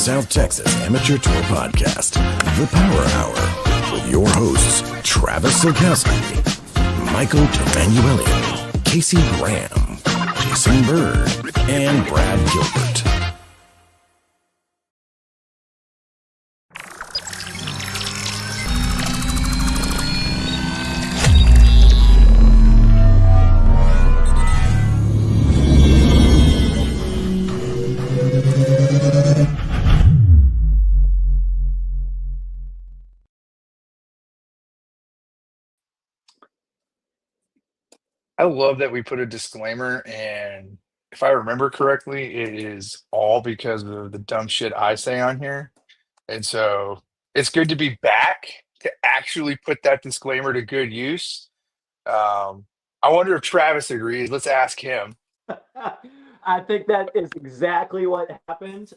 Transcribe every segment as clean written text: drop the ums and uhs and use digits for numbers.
South Texas Amateur Tour Podcast, The Power Hour, with your hosts, Travis Sokowski, Michael Emanuele, Casey Graham, Jason Bird, and Brad Gilbert. I love that we put a disclaimer, and if I remember correctly, it is all because of the dumb shit I say on here. And so it's good to be back to actually put that disclaimer to good use. I wonder if Travis agrees. Let's ask him. I think that is exactly what happened.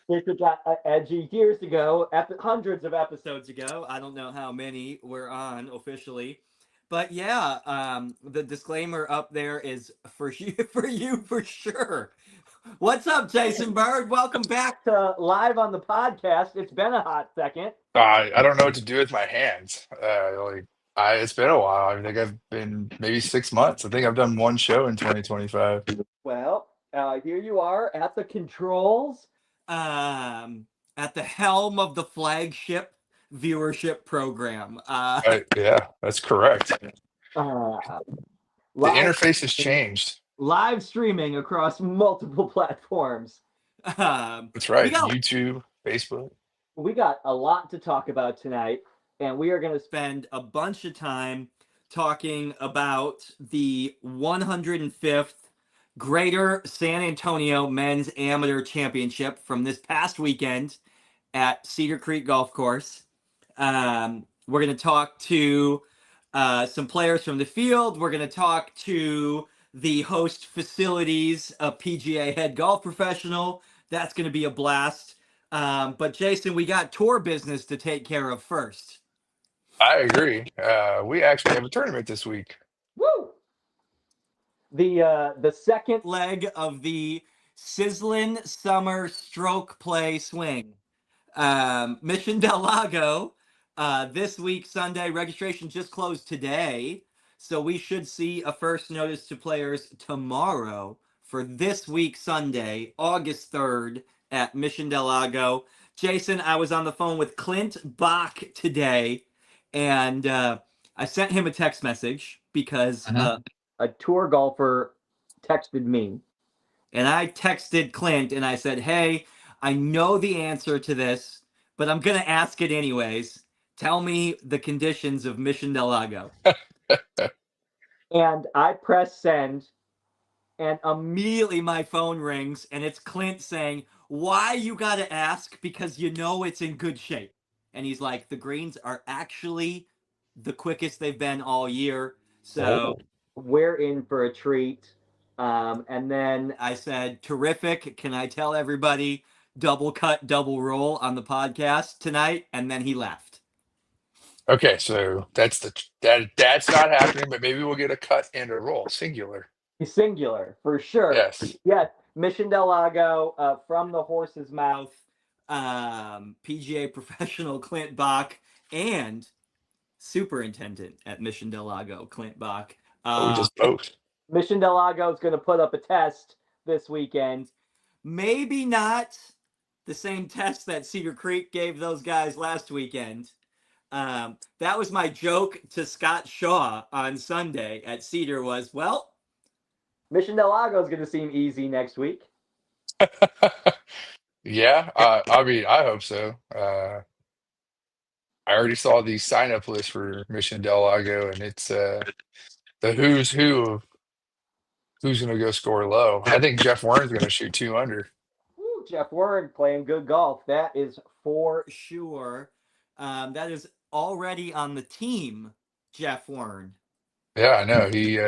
It got edgy years ago, hundreds of episodes ago. I don't know how many we're on officially, but yeah, the disclaimer up there is for you for sure. What's up, Jason Bird? Welcome back to Live on the Podcast. It's been a hot second. I don't know what to do with my hands. It's been a while. I think I've been maybe 6 months. I think I've done one show in 2025. Well, here you are at the controls. At the helm of the flagship viewership program. Yeah, that's correct. The interface has changed. Live streaming across multiple platforms. That's right. YouTube, Facebook. We got a lot to talk about tonight, and we are going to spend a bunch of time talking about the 105th Greater San Antonio Men's Amateur Championship from this past weekend at Cedar Creek Golf Course. We're going to talk to some players from the field. We're going to talk to the host facilities, a PGA head golf professional. That's going to be a blast. But Jason, we got tour business to take care of first. I agree. We actually have a tournament this week. Woo! The second leg of the Sizzlin' Summer Stroke Play Swing. Mission Del Lago, this week, Sunday. Registration just closed today, so we should see a first notice to players tomorrow for this week, Sunday, August 3rd at Mission Del Lago. Jason, I was on the phone with Clint Bach today, and I sent him a text message because a tour golfer texted me, and I texted Clint and I said, hey, I know the answer to this, but I'm going to ask it anyways. Tell me the conditions of Mission Del Lago. And I press send, and immediately my phone rings, and it's Clint saying, why you got to ask? Because you know it's in good shape. And he's like, the greens are actually the quickest they've been all year. So we're in for a treat. And then I said, terrific. Can I tell everybody double cut, double roll on the podcast tonight? And then he left. Okay, so that's not happening, but maybe we'll get a cut and a roll. Singular, for sure. Yes. Yeah. Mission Del Lago, from the horse's mouth, PGA professional Clint Bach and superintendent at Mission Del Lago, Clint Bach. Just both. Mission Del Lago is going to put up a test this weekend. Maybe not the same test that Cedar Creek gave those guys last weekend. That was my joke to Scott Shaw on Sunday at Cedar was, well, Mission Del Lago is going to seem easy next week. Yeah, I mean, I hope so. I already saw the sign-up list for Mission Del Lago, and it's the who's who of who's going to go score low. I think Jeff Warren's going to shoot 2 under. Woo, Jeff Warren playing good golf. That is for sure. That is already on the team, Jeff Warren. Yeah, I know. He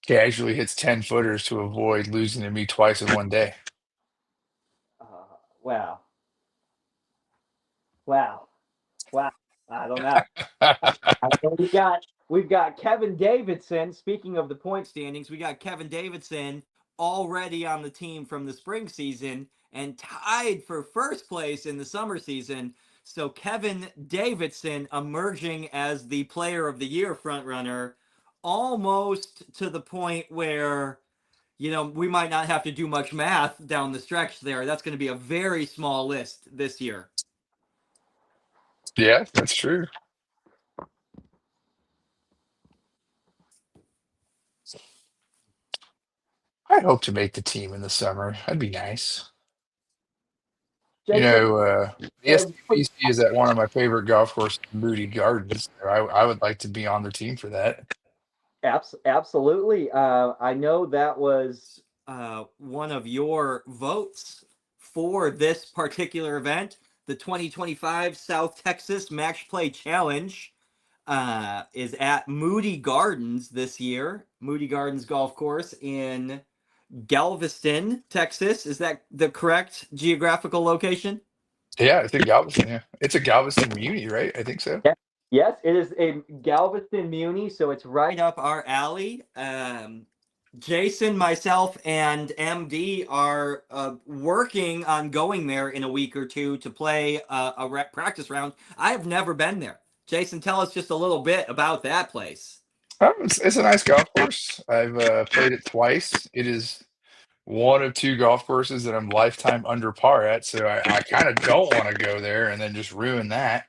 casually hits 10 footers to avoid losing to me twice in one day. Wow. I don't know. I know we've got Kevin Davidson. Speaking of the point standings, we got Kevin Davidson already on the team from the spring season and tied for first place in the summer season. So Kevin Davidson emerging as the player of the year frontrunner, almost to the point where, we might not have to do much math down the stretch there. That's going to be a very small list this year. Yeah, that's true. I hope to make the team in the summer. That'd be nice. Jason, The STPC is at one of my favorite golf courses, Moody Gardens. So I would like to be on the team for that. Absolutely. I know that was one of your votes for this particular event, the 2025 South Texas Match Play Challenge. Is at Moody Gardens this year. Moody Gardens Golf Course in Galveston, Texas. Is that the correct geographical location? Yeah, it's in Galveston. Yeah, it's a Galveston Muni, right? I think so. Yeah. Yes, it is a Galveston Muni, so it's right up our alley. Jason, myself, and MD are working on going there in a week or two to play a practice round. I have never been there. Jason, tell us just a little bit about that place. It's a nice golf course. I've played it twice. It is one of two golf courses that I'm lifetime under par at, so I kind of don't want to go there and then just ruin that.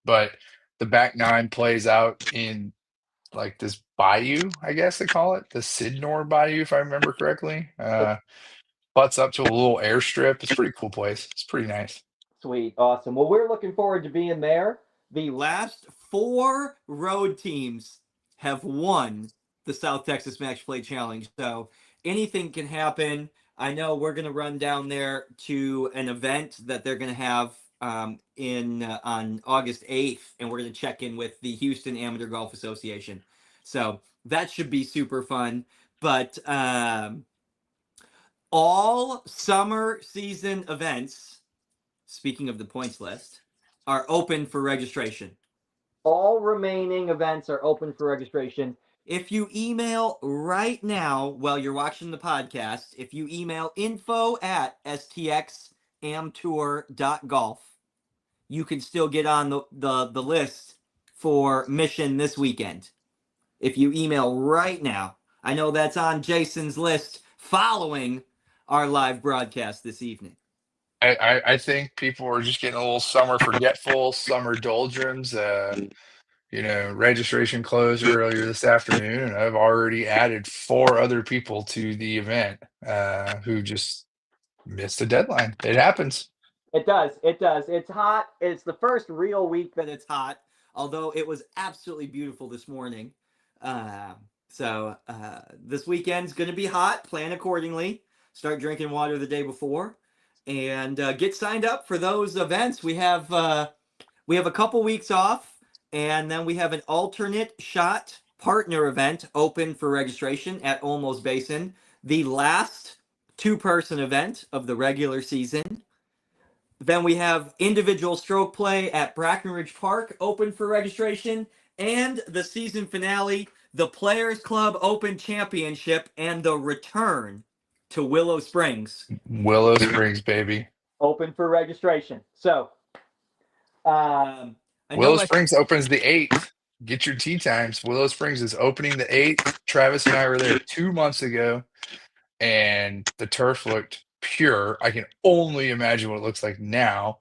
But the back nine plays out in like this bayou, I guess they call it, the Sidnor Bayou, if I remember correctly. Butts up to a little airstrip. It's a pretty cool place. It's pretty nice. Sweet. Awesome. Well, we're looking forward to being there. The last 4 road teams have won the South Texas Match Play Challenge. So anything can happen. I know we're going to run down there to an event that they're going to have on August 8th, and we're going to check in with the Houston Amateur Golf Association. So that should be super fun. But all summer season events, speaking of the points list, are open for registration. All remaining events are open for registration. If you email right now while you're watching the podcast, if you email info@stxamtour.golf, you can still get on the list for Mission this weekend. If you email right now, I know that's on Jason's list following our live broadcast this evening. I think people are just getting a little summer forgetful, summer doldrums. Registration closed earlier this afternoon, and I've already added 4 other people to the event who just missed the deadline. It happens. It does. It does. It's hot. It's the first real week that it's hot, although it was absolutely beautiful this morning. So this weekend's going to be hot. Plan accordingly. Start drinking water the day before, and get signed up for those events. We have a couple weeks off, and then we have an alternate shot partner event open for registration at Olmos Basin, the last 2-person event of the regular season. Then we have individual stroke play at Brackenridge Park open for registration, and the season finale, the Players Club Open Championship, and the return to Willow Springs. Willow Springs, baby. Open for registration. So, Willow Springs opens the 8th. Get your tee times. Willow Springs is opening the 8th. Travis and I were there 2 months ago, and the turf looked pure. I can only imagine what it looks like now.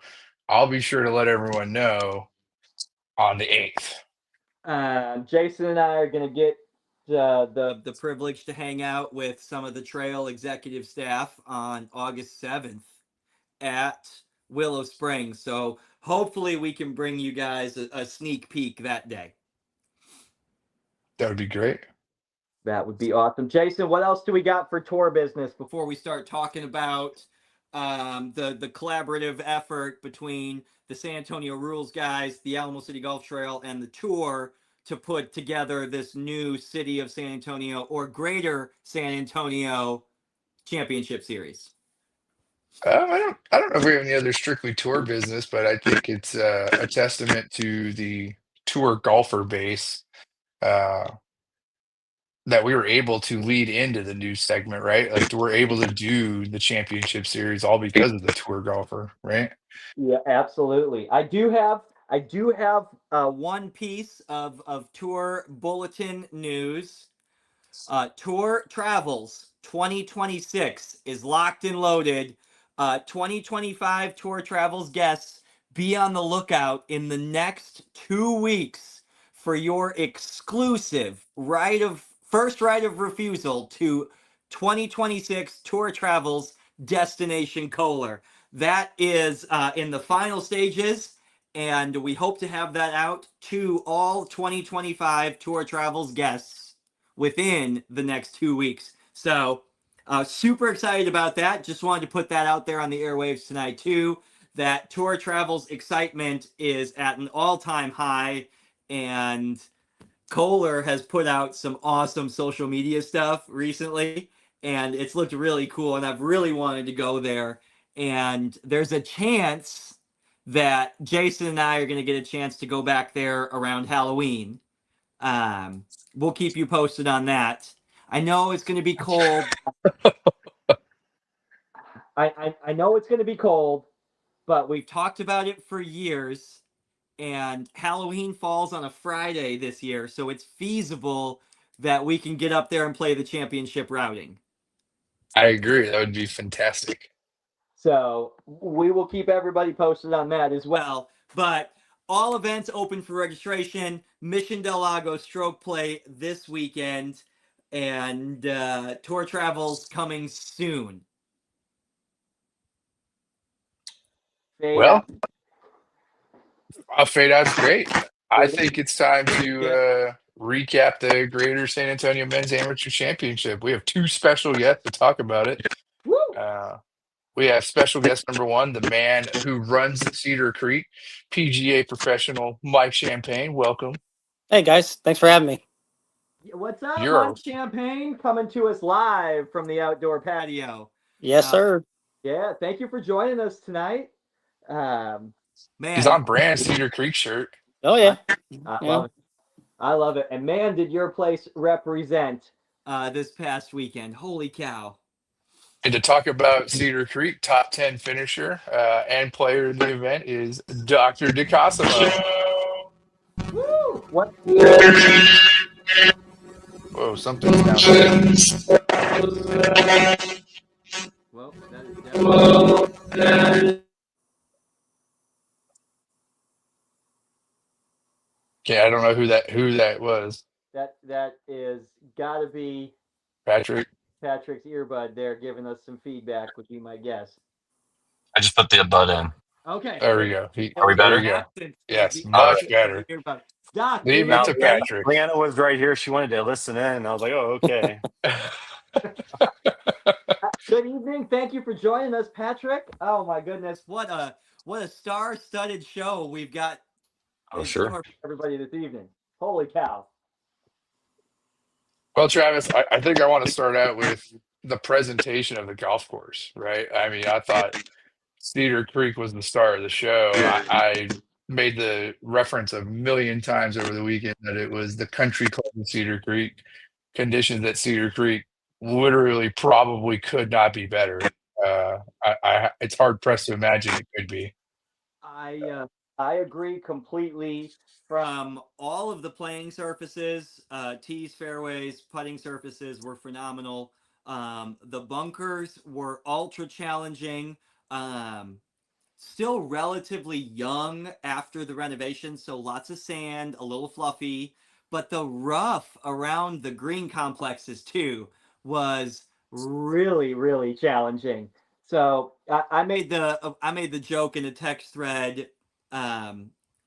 I'll be sure to let everyone know on the 8th. Jason and I are going to get the privilege to hang out with some of the trail executive staff on August 7th at Willow Springs. So hopefully we can bring you guys a sneak peek that day. That would be great. That would be awesome. Jason, what else do we got for tour business before we start talking about the collaborative effort between the San Antonio Rules guys, the Alamo City Golf Trail, and the tour to put together this new City of San Antonio or Greater San Antonio Championship Series? I don't know if we have any other strictly tour business, but I think it's a testament to the tour golfer base. that we were able to lead into the new segment, right? Like we're able to do the championship series all because of the tour golfer, right? Yeah, absolutely. I do have one piece of tour bulletin news. Tour Travels 2026 is locked and loaded. 2025 Tour Travels guests, be on the lookout in the next 2 weeks for your exclusive first right of refusal to 2026 Tour Travels Destination Kohler. That is in the final stages, and we hope to have that out to all 2025 Tour Travels guests within the next 2 weeks. So super excited about that. Just wanted to put that out there on the airwaves tonight too. That Tour Travels excitement is at an all-time high, and Kohler has put out some awesome social media stuff recently, and it's looked really cool, and I've really wanted to go there. And there's a chance that Jason and I are going to get a chance to go back there around Halloween. We'll keep you posted on that. I know it's going to be cold. I know it's going to be cold, but we've talked about it for years, and Halloween falls on a Friday this year, so it's feasible that we can get up there and play the championship routing. I agree. That would be fantastic. So we will keep everybody posted on that as well. But all events open for registration. Mission Del Lago stroke play this weekend, and tour travels coming soon. Well, fade out's great. I think it's time to recap the Greater San Antonio Men's Amateur Championship. We have two special guests to talk about it. We have special guest number one, the man who runs Cedar Creek, PGA professional Mike Champagne. Welcome. Hey guys, thanks for having me. What's up, Mike Champagne? Coming to us live from the outdoor patio. Yes, sir. Yeah, thank you for joining us tonight. Man, he's on brand Cedar Creek shirt. Oh yeah, I love it. I love it. And man, did your place represent this past weekend? Holy cow! And to talk about Cedar Creek, top 10 finisher and player of the event is Dr. DeCosimo. Woo! What? Whoa, something's down there. Well, that is definitely... Yeah, I don't know who that was. That is gotta be Patrick's earbud there giving us some feedback, would be my guess. I just put the bud in. Okay. There we go. Are we better? There we go. Yes, much better. Doc, leave it to Patrick. Leanna was right here. She wanted to listen in. And I was like, oh, okay. Good evening. Thank you for joining us, Patrick. Oh my goodness, what a star-studded show we've got. Oh, sure. For everybody this evening. Holy cow. Well, Travis, I think I want to start out with the presentation of the golf course, right? I mean, I thought Cedar Creek was the star of the show. I made the reference a million times over the weekend that it was the country club of Cedar Creek. Conditions at Cedar Creek literally probably could not be better. It's hard pressed to imagine it could be. I agree completely. From all of the playing surfaces, tees, fairways, putting surfaces were phenomenal. The bunkers were ultra challenging. Still relatively young after the renovation, so lots of sand, a little fluffy. But the rough around the green complexes too was really, really challenging. So I made the joke in a text thread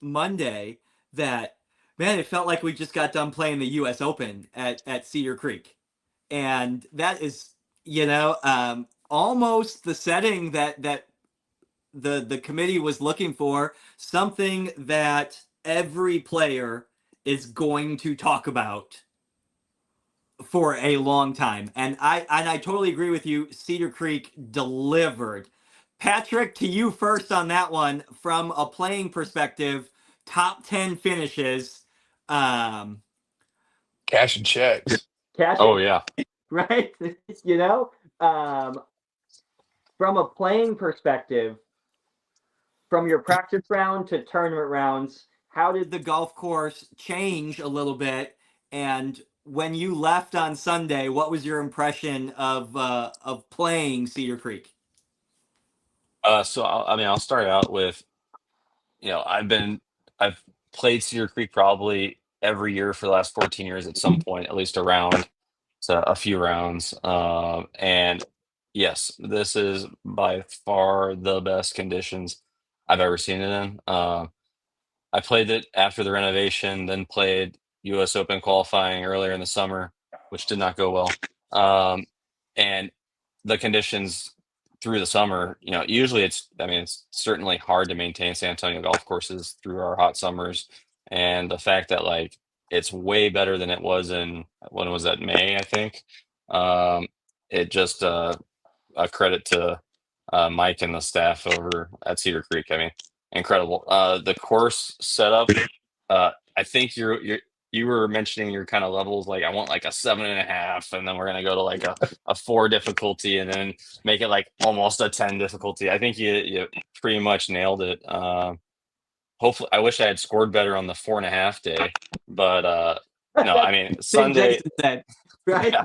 Monday that, man, it felt like we just got done playing the U.S. Open at Cedar Creek, and that is, almost the setting that the committee was looking for, something that every player is going to talk about for a long time. And I totally agree with you. Cedar Creek delivered. Patrick, to you first on that one. From a playing perspective, top 10 finishes. Cash and checks. cash Oh it, yeah. right? You know, from a playing perspective, from your practice round to tournament rounds, how did the golf course change a little bit? And when you left on Sunday, what was your impression of playing Cedar Creek? So I'll start out with, I've played Cedar Creek probably every year for the last 14 years at some point, at least a round to a few rounds. And yes, this is by far the best conditions I've ever seen it in. I played it after the renovation, then played US Open qualifying earlier in the summer, which did not go well. And the conditions through the summer, usually it's certainly hard to maintain San Antonio golf courses through our hot summers. And the fact that like it's way better than it was in when was that May, I think. It just a credit to Mike and the staff over at Cedar Creek. I mean, incredible. The course setup. I think you were mentioning your kind of levels. Like I want like a 7.5, and then we're gonna go to like a 4 difficulty, and then make it like almost a 10 difficulty. I think you pretty much nailed it. Hopefully, I wish I had scored better on the 4.5 day, but no, I mean Thing Sunday. Jason said, right?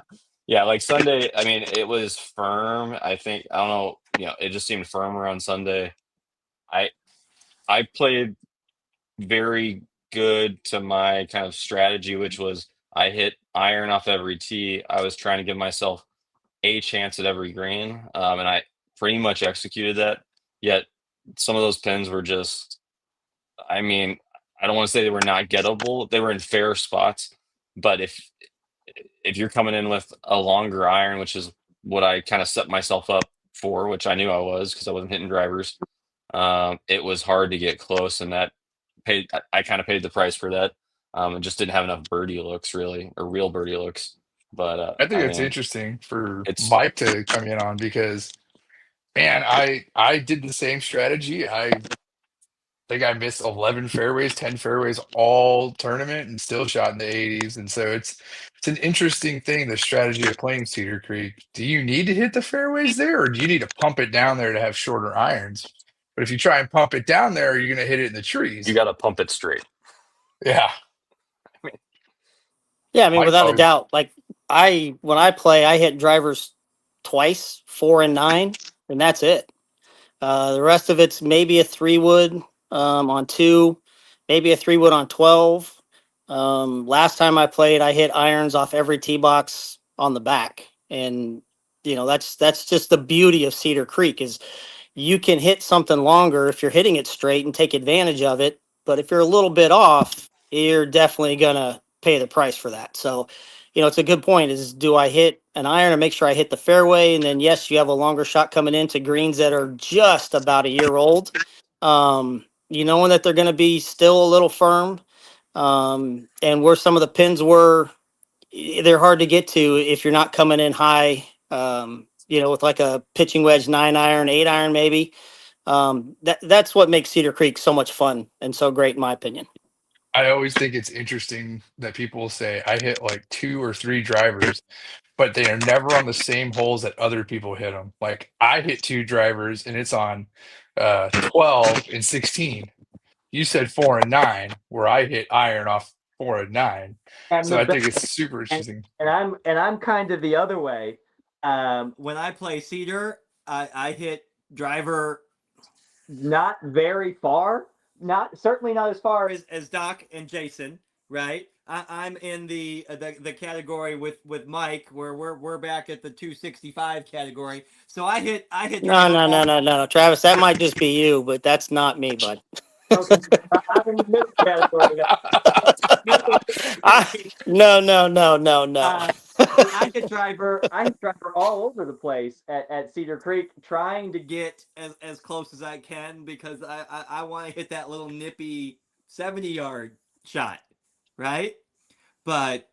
Yeah, like Sunday, I mean, it was firm. I don't know, it just seemed firmer on Sunday. I I played very good to my kind of strategy, which was I hit iron off every tee. I was trying to give myself a chance at every green, and I pretty much executed that. Yet some of those pins were just, I mean, I don't want to say they were not gettable. They were in fair spots, but if you're coming in with a longer iron, which is what I kind of set myself up for, which I knew I was because I wasn't hitting drivers, it was hard to get close, and that paid. I kind of paid the price for that. And just didn't have enough birdie looks, really, or real birdie looks. But I think I it's mean, interesting for it's Mike to come in on because, man, I did the same strategy. I think I missed 11 fairways, 10 fairways all tournament and still shot in the 80s. And so it's an interesting thing, the strategy of playing Cedar Creek. Do you need to hit the fairways there, or do you need to pump it down there to have shorter irons? But if you try and pump it down there, you're going to hit it in the trees. you got to pump it straight. Yeah. Yeah, I mean, Mike without a always, doubt. Like when I play, I hit drivers twice, 4 and 9, and that's it. The rest of it's maybe a 3-wood on 2, maybe a 3-wood on 12. Last time I played, I hit irons off every tee box on the back, and that's just the beauty of Cedar Creek is you can hit something longer if you're hitting it straight and take advantage of it. But if you're a little bit off, you're definitely gonna pay the price for that. So, it's a good point is do I hit an iron and make sure I hit the fairway? And then yes, you have a longer shot coming into greens that are just about a year old. Knowing that they're gonna be still a little firm. And where some of the pins were, they're hard to get to if you're not coming in high, with like a pitching wedge 9-iron, 8-iron, maybe. That's what makes Cedar Creek so much fun and so great, in my opinion. I always think it's interesting that people say I hit like 2 or 3 drivers, but they are never on the same holes that other people hit them. Like I hit 2 drivers and it's on 12 and 16. You said 4 and 9, where I hit iron off 4 and 9. And So the I best, think it's super interesting. and I'm kind of the other way. When I play Cedar, I hit driver Not very far, certainly not as far as Doc and Jason, right? I'm in the category with Mike where we're back at the 265 category. So I hit No, driver no, no, all- no, no, Travis. That might just be you, but that's not me, bud. okay. I'm in the middle category. No, no, no, no, no. I hit driver all over the place at Cedar Creek, trying to get as close as I can because I want to hit that little nippy 70-yard shot, right? But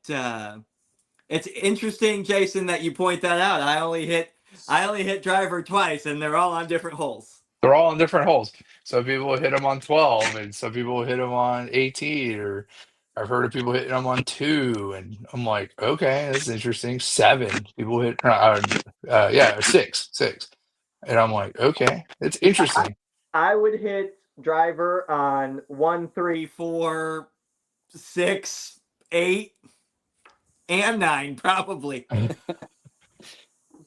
it's interesting, Jason, that you point that out. I only hit driver twice, and they're all on different holes. They're all on different holes. Some people hit them on 12, and some people hit them on 18, or I've heard of people hitting them on 2, and I'm like, okay, that's interesting. 7 people hit, yeah, 6, and I'm like, okay, it's interesting. I would hit driver on 1, 3, 4, 6, 8, and 9, probably.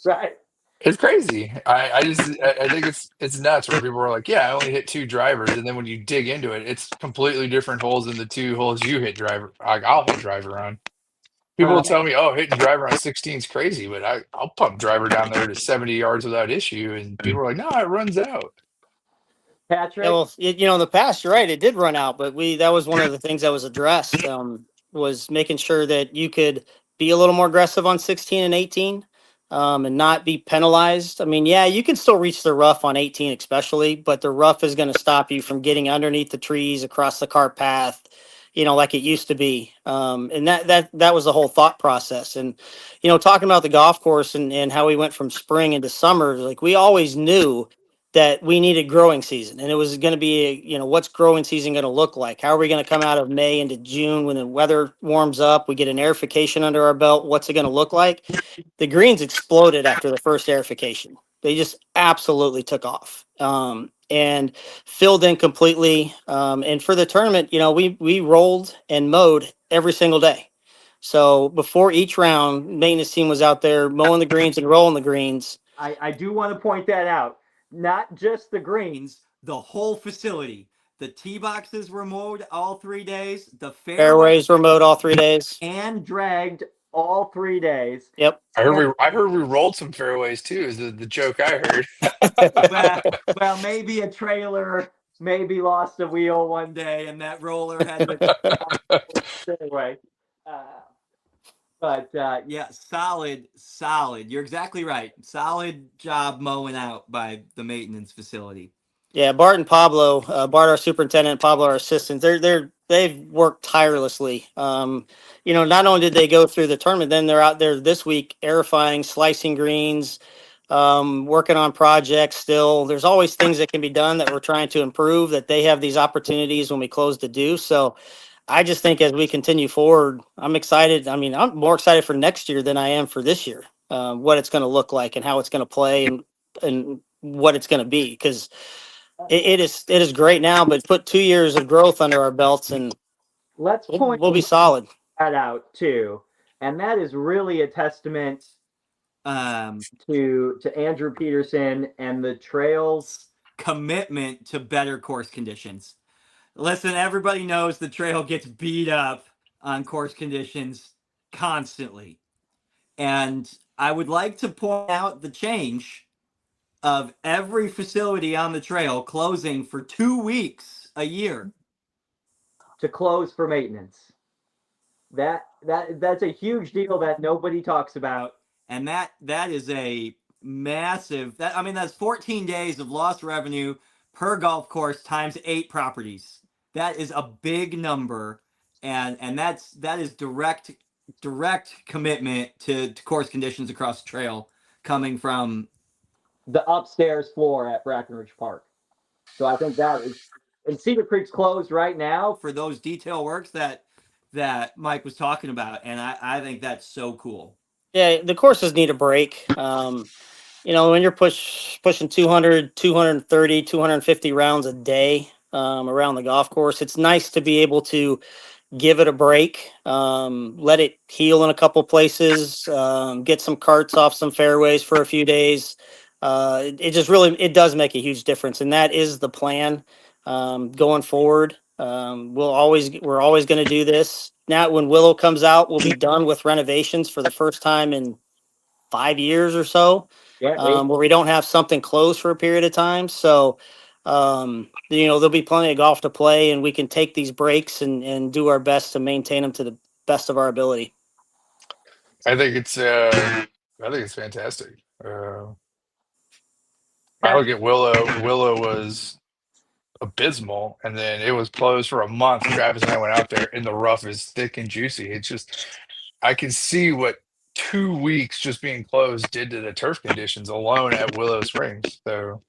Right. It's crazy. I think it's nuts where people are like, yeah, I only hit 2 drivers, and then when you dig into it, it's completely different holes than the 2 holes you hit driver. Like I'll hit driver on. People will tell me, "Oh, hitting driver on 16 is crazy," but I'll pump driver down there to 70 yards without issue, and people are like, "No, it runs out." Patrick? Yeah, well, in the past, you're right, it did run out, but that was one of the things that was addressed, was making sure that you could be a little more aggressive on 16 and 18, and not be penalized. I mean, yeah, you can still reach the rough on 18, especially, but the rough is going to stop you from getting underneath the trees, across the cart path, like it used to be. And that was the whole thought process. And, talking about the golf course and how we went from spring into summer, like we always knew that we needed growing season, and it was going to be, what's growing season going to look like? How are we going to come out of May into June when the weather warms up? We get an airification under our belt. What's it going to look like? The greens exploded after the first airification. They just absolutely took off, and filled in completely. And for the tournament, we rolled and mowed every single day. So before each round, maintenance team was out there mowing the greens and rolling the greens. I do want to point that out. Not just the greens, The whole facility. The tee boxes were mowed all 3 days. The Fairways were mowed all 3 days. and dragged all 3 days. Yep. I heard we rolled some fairways too. Is the joke I heard? Well, maybe a trailer maybe lost a wheel one day, and that roller had to anyway. But Yeah, solid. You're exactly right. Solid job mowing out by the maintenance facility. Yeah, Bart and Pablo, Bart our superintendent, Pablo our assistant. They've worked tirelessly. Not only did they go through the tournament, then they're out there this week aerifying, slicing greens, working on projects. Still, there's always things that can be done that we're trying to improve. That they have these opportunities when we close to do. So, I just think as we continue forward, I'm excited. I mean, I'm more excited for next year than I am for this year. What it's going to look like and how it's going to play and what it's going to be, because it is great now, but put 2 years of growth under our belts and let's point we'll be solid. that out too. And that is really a testament to Andrew Peterson and the trail's commitment to better course conditions. Listen, everybody knows the trail gets beat up on course conditions constantly. And I would like to point out the change of every facility on the trail closing for 2 weeks a year. to close for maintenance. That's a huge deal that nobody talks about. And that is a massive, that's 14 days of lost revenue per golf course times 8 properties. That is a big number, and that is direct commitment to course conditions across the trail coming from The upstairs floor at Brackenridge Park. So I think that is, and Cedar Creek's closed right now. for those detail works that Mike was talking about, and I think that's so cool. Yeah, the courses need a break. When you're pushing 200, 230, 250 rounds a day around the golf course, it's nice to be able to give it a break, let it heal in a couple places, get some carts off some fairways for a few days. It does make a huge difference, and that is the plan going forward. We're always going to do this. Now, when Willow comes out, we'll be done with renovations for the first time in 5 years or so, Yeah, where we don't have something closed for a period of time. So, there'll be plenty of golf to play, and we can take these breaks and do our best to maintain them to the best of our ability. I think it's fantastic. I look at Willow. Willow was abysmal, and then it was closed for a month. Travis and I went out there, and the rough is thick and juicy. It's just, I can see what 2 weeks just being closed did to the turf conditions alone at Willow Springs. So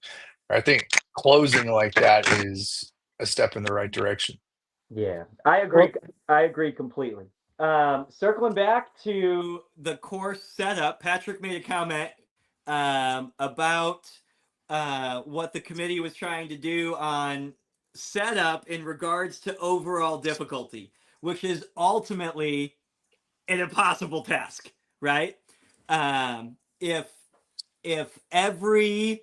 I think closing like that is a step in the right direction. Yeah, I agree. I agree completely. Circling back to the course setup, Patrick made a comment about what the committee was trying to do on setup in regards to overall difficulty, which is ultimately an impossible task, right? If every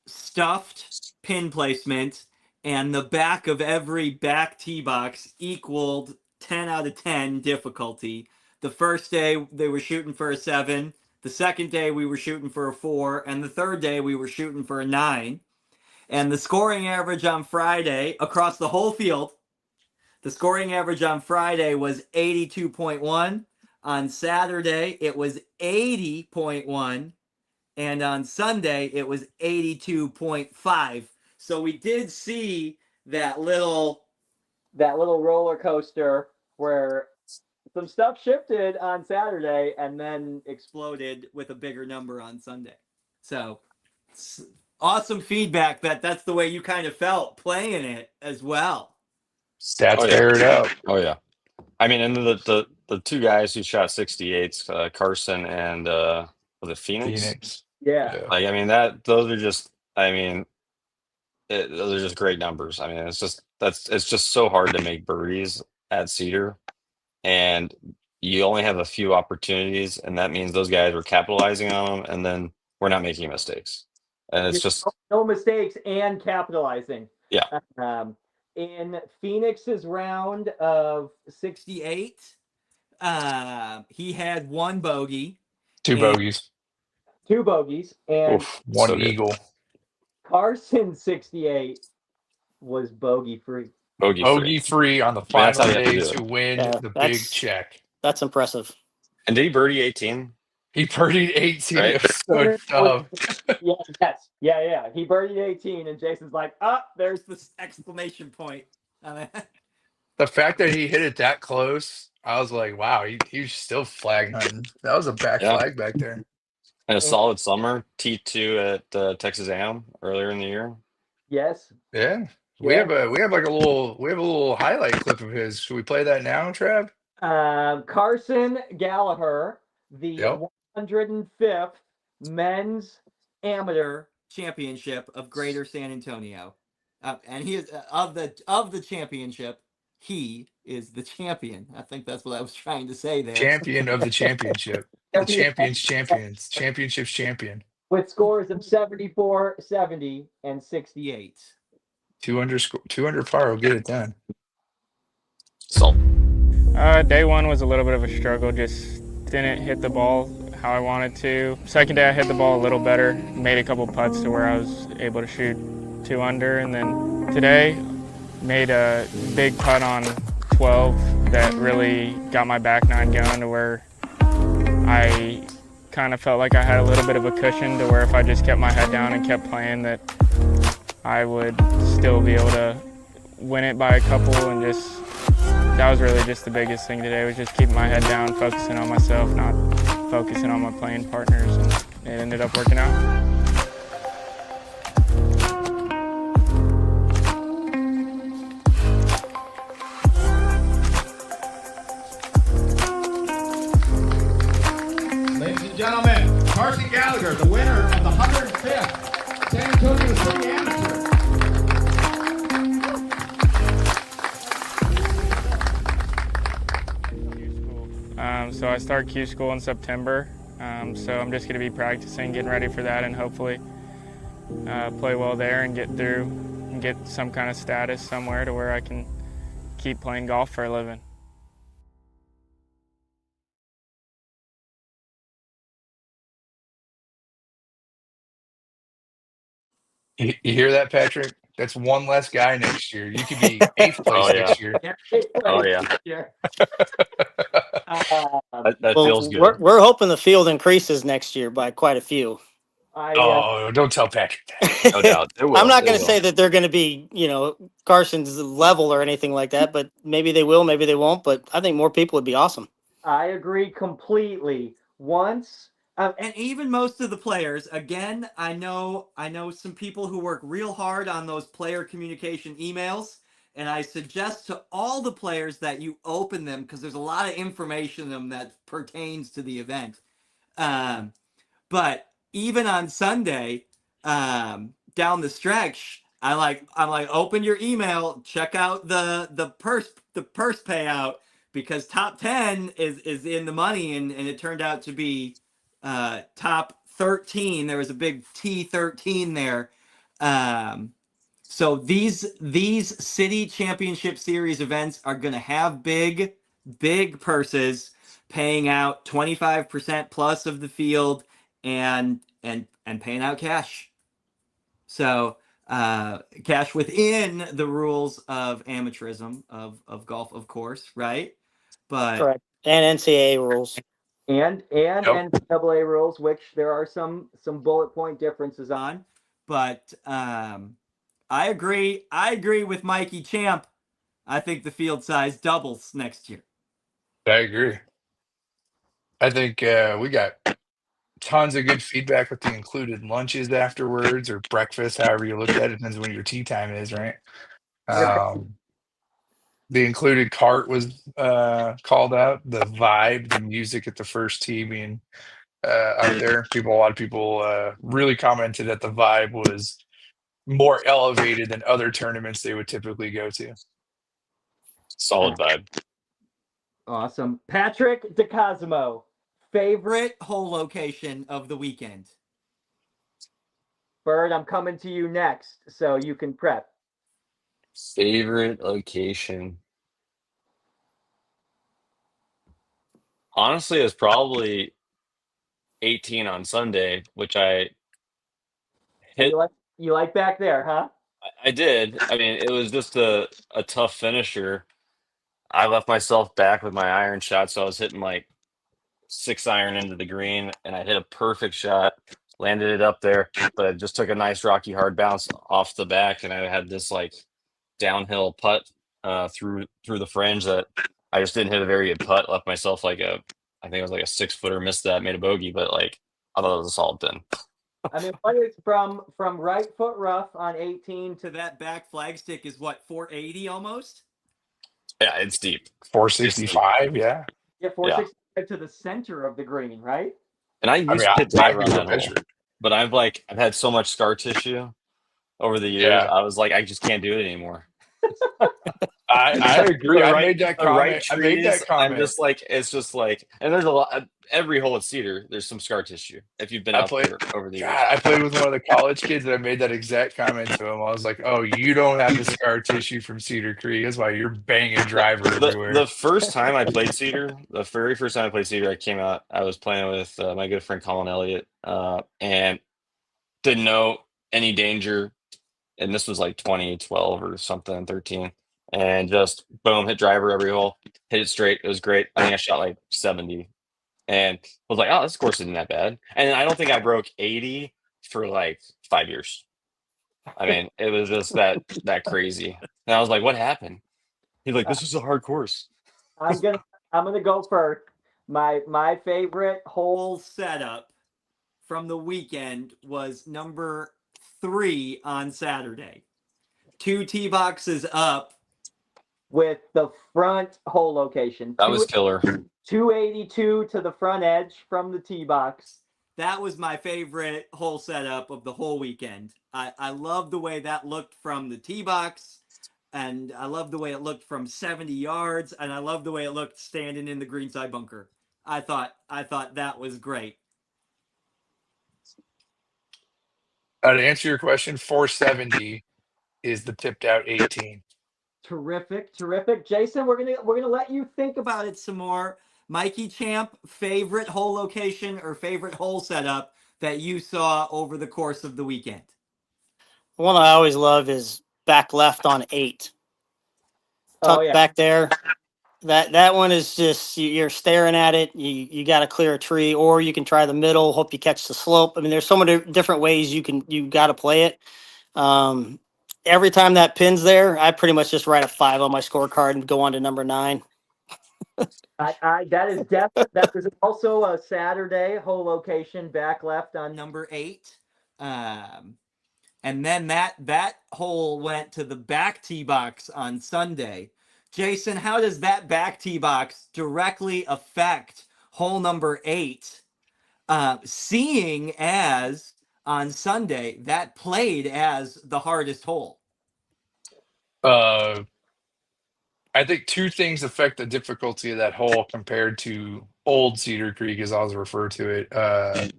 stuffed pin placement and the back of every back tee box equaled 10 out of 10 difficulty. The first day they were shooting for a 7. The second day we were shooting for a 4. And the third day we were shooting for a 9. And the scoring average on Friday across the whole field, the scoring average on Friday was 82.1. On Saturday, it was 80.1. And on Sunday, it was 82.5. So we did see that little roller coaster where some stuff shifted on Saturday and then exploded with a bigger number on Sunday. So awesome feedback that that's the way you kind of felt playing it as well. Stats Oh, yeah. bear it out. Oh yeah. I mean, and the two guys who shot 68s, Carson and was it Phoenix? Yeah. Like, I mean, those are just, I mean, those are just great numbers. I mean, it's just so hard to make birdies at Cedar, and you only have a few opportunities, and that means those guys were capitalizing on them, and then we're not making mistakes, and it's just no mistakes and capitalizing. Yeah. In Phoenix's round of 68, he had 1 bogey, 2 bogeys, 2 bogeys, and oof, 1 so good. eagle. Carson 68 was bogey free. Bogey free on the I mean, that's how final you have to day do it. to win Yeah, the big check. That's impressive. And did he birdie 18? He birdied 18. Right? It was so tough. Yeah. He birdied 18, and Jason's like, there's this exclamation point. The fact that he hit it that close, I was like, wow, he was still flag hunting. That was a back Yeah. flag back there. And a solid summer, T2 at Texas A&M earlier in the year. Yes. Yeah. We have a little highlight clip of his. Should we play that now, Trav? Carson Gallagher, the 105th men's amateur championship of Greater San Antonio, and he is of the championship. He is the champion. I think that's what I was trying to say there. Champion of the championship. The champions. Championship's champion. With scores of 74, 70, and 68. 200 par will get it done. So Day 1 was a little bit of a struggle, just didn't hit the ball how I wanted to. Second day I hit the ball a little better, made a couple putts to where I was able to shoot 2 under, and then today made a big putt on 12 that really got my back nine going to where I kind of felt like I had a little bit of a cushion to where if I just kept my head down and kept playing that I would still be able to win it by a couple, and just that was really just the biggest thing today, was just keeping my head down, focusing on myself, not focusing on my playing partners, and it ended up working out. Ladies and gentlemen, Carson Gallagher, the winner of the 105th San Antonio City Amateur. So I start Q school in September, so I'm just going to be practicing, getting ready for that, and hopefully play well there and get through and get some kind of status somewhere to where I can keep playing golf for a living. You hear that, Patrick? That's one less guy next year. You could be 8th place next year. Oh, yeah. That feels good. We're hoping the field increases next year by quite a few. Don't tell Patrick that. No doubt. It will. I'm not going to say that they're going to be, Carson's level or anything like that, but maybe they will, maybe they won't. But I think more people would be awesome. I agree completely. And even most of the players, again, I know some people who work real hard on those player communication emails, And I suggest to all the players that you open them because there's a lot of information in them that pertains to the event. But even on Sunday, down the stretch, I'm like, open your email, check out the purse payout because top 10 is in the money, and it turned out to be top 13. There was a big T13 there. So these city championship series events are going to have big purses paying out 25% plus of the field and paying out cash. So cash within the rules of amateurism of golf, of course, right? But Correct. And NCAA rules. and Yep. NCAA rules, which there are some bullet point differences on. But I agree with Mikey Champ. I think the field size doubles next year. I agree. I think we got tons of good feedback with the included lunches afterwards or breakfast, however you look at it. Depends when your tea time is, right? The included cart was called out. The vibe, the music at the first tee being out there. A lot of people really commented that the vibe was more elevated than other tournaments they would typically go to. Solid vibe. Awesome. Patrick DeCosimo, favorite hole location of the weekend? Bird, I'm coming to you next, so you can prep. Favorite location. Honestly, it's probably 18 on Sunday, which I hit. You like back there, huh? I did. I mean, it was just a tough finisher. I left myself back with my iron shot, so I was hitting like 6-iron into the green, and I hit a perfect shot, landed it up there, but it just took a nice rocky hard bounce off the back, and I had this like downhill putt through the fringe that I just didn't hit a very good putt. Left myself like I think it was like a 6-footer, missed that, made a bogey, but like I thought it was a solid 10. I mean, what is from right foot rough on 18 to that back flagstick is what, 480 almost? Yeah, it's deep. 465, yeah. Yeah, 465 to the center of the green, right? And I used to hit driver on that hole, measured. but I've had so much scar tissue over the years. Yeah. I was like, I just can't do it anymore. I agree. I made that comment. I'm just like, it's just like, and there's a lot. Every hole at Cedar, there's some scar tissue. If you've been out there over the years, I played with one of the college kids, and I made that exact comment to him. I was like, "Oh, you don't have the scar tissue from Cedar Creek. That's why you're banging driver everywhere." The first time I played Cedar, I came out. I was playing with my good friend Colin Elliott, and didn't know any danger. And this was like 2012 or something, 13. And just boom, hit driver every hole, hit it straight. It was great. I think I shot like 70. And was like, oh, this course isn't that bad. And I don't think I broke 80 for like 5 years. I mean, it was just that crazy. And I was like, what happened? He's like, this is a hard course. I'm gonna go first. My favorite hole setup from the weekend was number 3 on Saturday. 2 tee boxes up with the front hole location. That was killer. 282 to the front edge from the tee box. That was my favorite hole setup of the whole weekend. I love the way that looked from the tee box, and I love the way it looked from 70 yards, and I love the way it looked standing in the greenside bunker. I thought that was great. To answer your question, 470 is the tipped out 18. Terrific. Jason, we're gonna let you think about it some more. Mikey Champ, favorite hole location or favorite hole setup that you saw over the course of the weekend? One I always love is back left on 8. Tucked back there. That one is just, you're staring at it. You got to clear a tree, or you can try the middle, hope you catch the slope. I mean, there's so many different ways you got to play it. Every time that pin's there, I pretty much just write a 5 on my scorecard and go on to number 9. That is also a Saturday hole location back left on number 8. and then that hole went to the back tee box on Sunday. Jason, how does that back tee box directly affect hole number 8? Seeing as on Sunday that played as the hardest hole. I think two things affect the difficulty of that hole compared to old Cedar Creek, as I was referred to it. I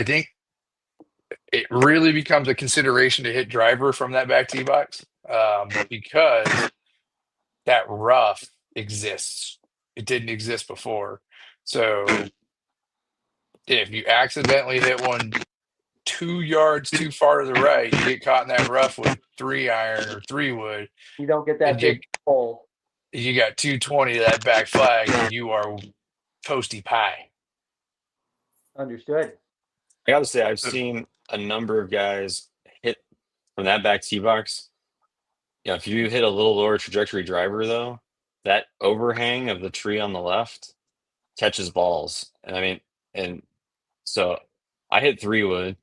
think it really becomes a consideration to hit driver from that back tee box, because that rough exists. It didn't exist before. So if you accidentally hit one 2 yards too far to the right, you get caught in that rough with 3-iron or 3-wood, You don't get that and you big hole. got 220 to that back flag, and you are toasty pie. Understood. I gotta say, I've seen a number of guys hit from that back tee box. Yeah, if you hit a little lower trajectory driver, though, that overhang of the tree on the left catches balls. And I mean, and so I hit 3-wood,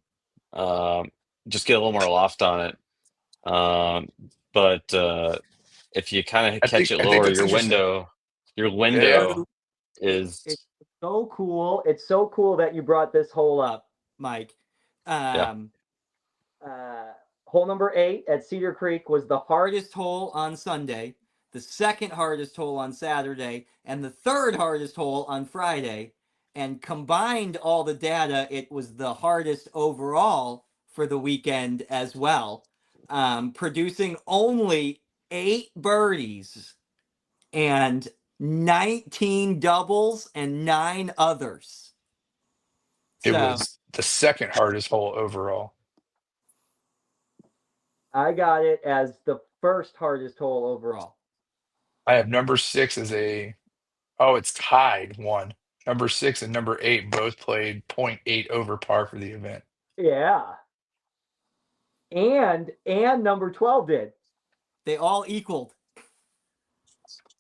just get a little more loft on it. But if you kind of catch it lower, your window is. It's so cool. It's so cool that you brought this hole up, Mike. Hole number 8 at Cedar Creek was the hardest hole on Sunday, the second hardest hole on Saturday, and the third hardest hole on Friday. And combined all the data, it was the hardest overall for the weekend as well, producing only 8 birdies and 19 doubles and 9 others. It was the second hardest hole overall. I got it as the first hardest hole overall. I have number 6 as it's tied 1. Number 6 and number 8 both played 0.8 over par for the event. Yeah. And number 12 did. They all equaled.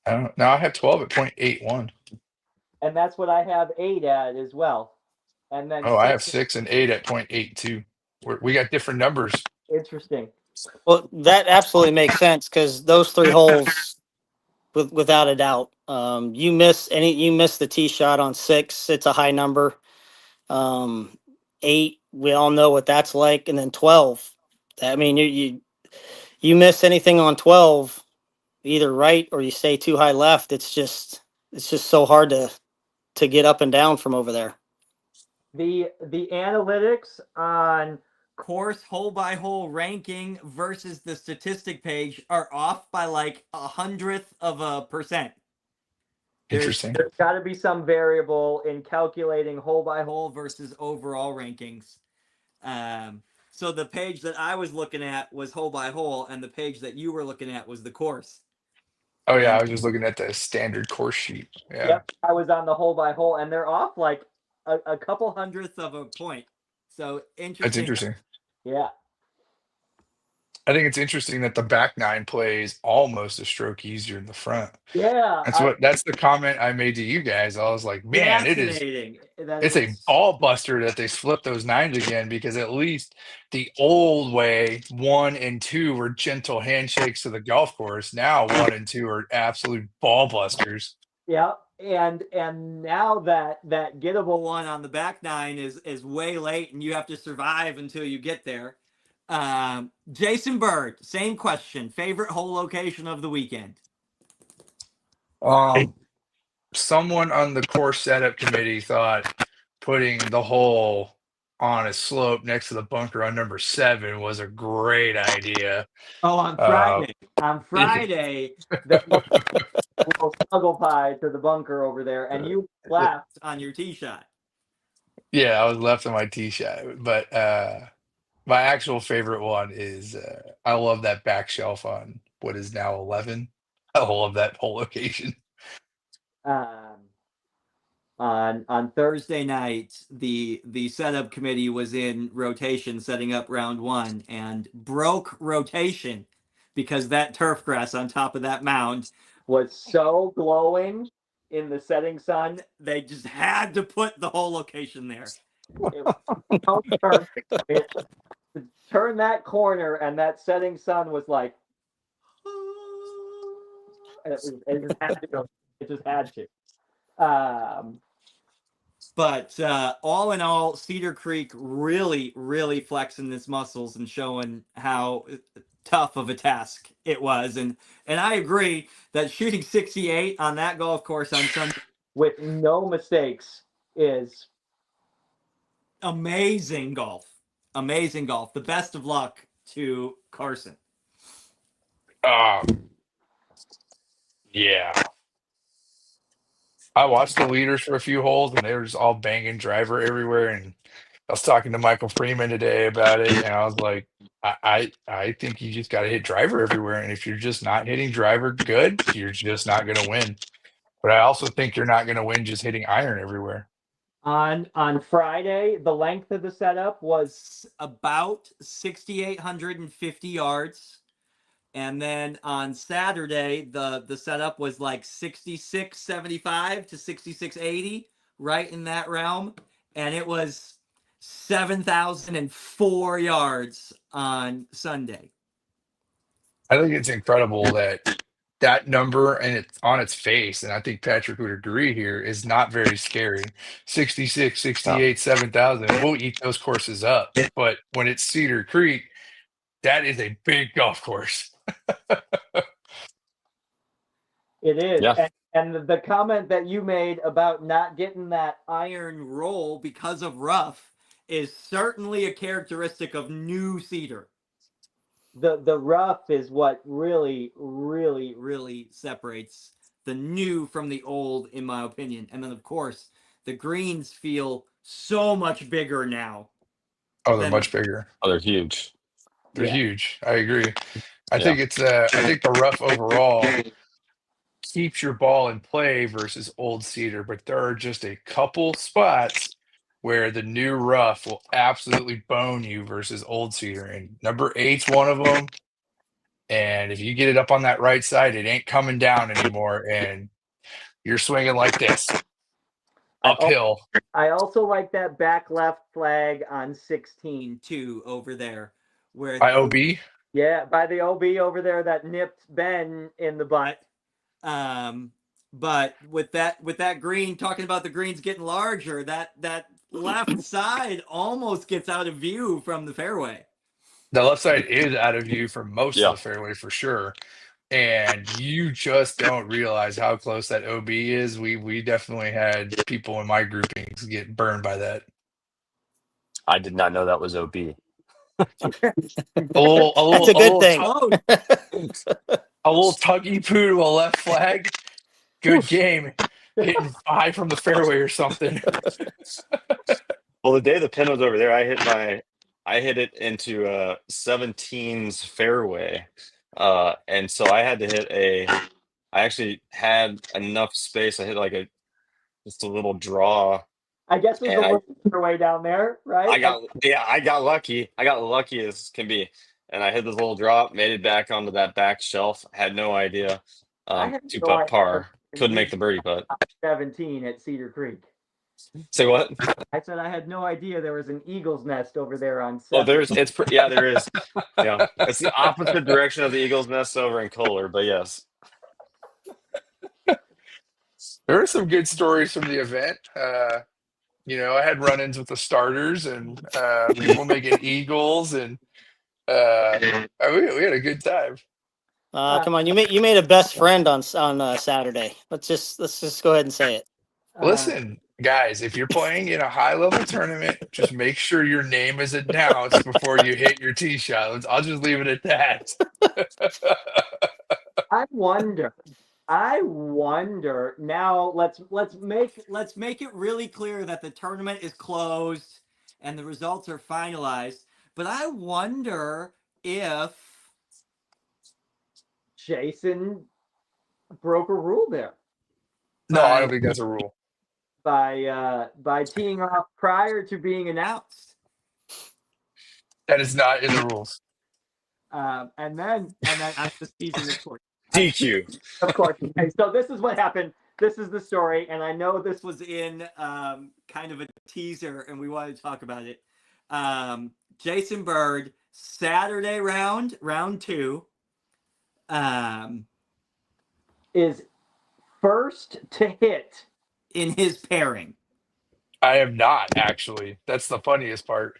Now I have 12 at 0.81. And that's what I have 8 at as well. And then I have 6 and 8 at 0.82. We got different numbers. Interesting. Well, that absolutely makes sense because those 3 holes, without a doubt, you miss the tee shot on 6. It's a high number. 8, we all know what that's like, and then 12. I mean, you miss anything on 12, either right or you stay too high left. It's just so hard to get up and down from over there. The analytics on course hole by hole ranking versus the statistic page are off by like 0.01%. Interesting. There's got to be some variable in calculating hole by hole versus overall rankings. So the page that I was looking at was hole by hole, and the page that you were looking at was the course. Oh yeah, I was just looking at the standard course sheet. Yeah. Yep, I was on the hole by hole, and they're off like a couple hundredths of a point. So interesting. That's interesting. Yeah. I think it's interesting that the back 9 plays almost a stroke easier than the front. Yeah. That's the comment I made to you guys. I was like, man, it's a ball buster that they flip those 9s again, because at least the old way 1 and 2 were gentle handshakes to the golf course. Now 1 and 2 are absolute ball busters. Yeah. And now that gettable one on the back 9 is way late, and you have to survive until you get there. Jason Bird, same question. Favorite hole location of the weekend? Someone on the course setup committee thought putting the hole on a slope next to the bunker on number 7 was a great idea. Oh, on Friday. On Friday, the little snuggle pie to the bunker over there, and you left on your tee shot. Yeah, I was left on my tee shot, but my actual favorite one is I love that back shelf on what is now 11. I love that whole location. On Thursday night, the setup committee was in rotation setting up round 1 and broke rotation because that turf grass on top of that mound was so glowing in the setting sun. They just had to put the whole location there. It was so perfect. turned that corner, and that setting sun was like, it just had to go. It just had to. But all in all, Cedar Creek really, really flexing its muscles and showing how tough of a task it was. And I agree that shooting 68 on that golf course on Sunday with no mistakes is amazing golf. Amazing golf. The best of luck to Carson. Yeah. I watched the leaders for a few holes, and they were just all banging driver everywhere. And I was talking to Michael Freeman today about it, and I was like, I think you just got to hit driver everywhere. And if you're just not hitting driver good, you're just not going to win. But I also think you're not going to win just hitting iron everywhere. On Friday, the length of the setup was about 6,850 yards. And then on Saturday, the setup was like 6675 to 6680, right in that realm. And it was 7,004 yards on Sunday. I think it's incredible that number, and it's on its face, and I think Patrick would agree here, is not very scary. 66, 68, 7,000. We'll eat those courses up. But when it's Cedar Creek, that is a big golf course. It is. Yeah. And the comment that you made about not getting that iron roll because of rough is certainly a characteristic of new Cedar. The rough is what really, really, really separates the new from the old, in my opinion. And then, of course, the greens feel so much bigger now. Oh, they're much bigger. Oh, they're huge. They're huge. I agree. I Yeah. think I think the rough overall keeps your ball in play versus old Cedar, but there are just a couple spots where the new rough will absolutely bone you versus old Cedar. And number 8's one of them. And if you get it up on that right side, it ain't coming down anymore. And you're swinging like this uphill. I also like that back left flag on 16 too over there. Where By OB? Yeah, by the OB over there that nipped Ben in the butt. But with that green, talking about the greens getting larger, that left side almost gets out of view from the fairway. The left side is out of view for most of the fairway for sure. And you just don't realize how close that OB is. We definitely had people in my groupings get burned by that. I did not know that was OB. That's a good thing. A little tuggy poo to a left flag. Good game. Hitting 5 from the fairway or something. Well, the day the pin was over there, I hit it into 17's fairway. And so I had to I actually had enough space. I hit like just a little draw. I guess there's a little fairway down there, right? I got lucky. I got lucky as can be. And I hit this little drop, made it back onto that back shelf. Had no idea. 2-putt par. Couldn't make the birdie putt. 17 at Cedar Creek. Say what? I said I had no idea there was an eagle's nest over there on 7. Oh, there is. It's the opposite direction of the eagle's nest over in Kohler, but yes. There are some good stories from the event. I had run-ins with the starters and people making eagles, and we had a good time. Come on, you made a best friend on Saturday. Let's just go ahead and say it. Listen, guys, if you're playing in a high-level tournament, just make sure your name is announced before you hit your tee shot. I'll just leave it at that. I wonder. Now let's make it really clear that the tournament is closed and the results are finalized. But I wonder if Jason broke a rule there. No, I don't think that's a rule. By teeing off prior to being announced. That is not in the rules. And then I'm just teasing this course. DQ. Of course. Okay, so this is what happened. This is the story, and I know this was in kind of a teaser, and we wanted to talk about it. Jason Bird Saturday round 2, is first to hit in his pairing. I am not actually. That's the funniest part.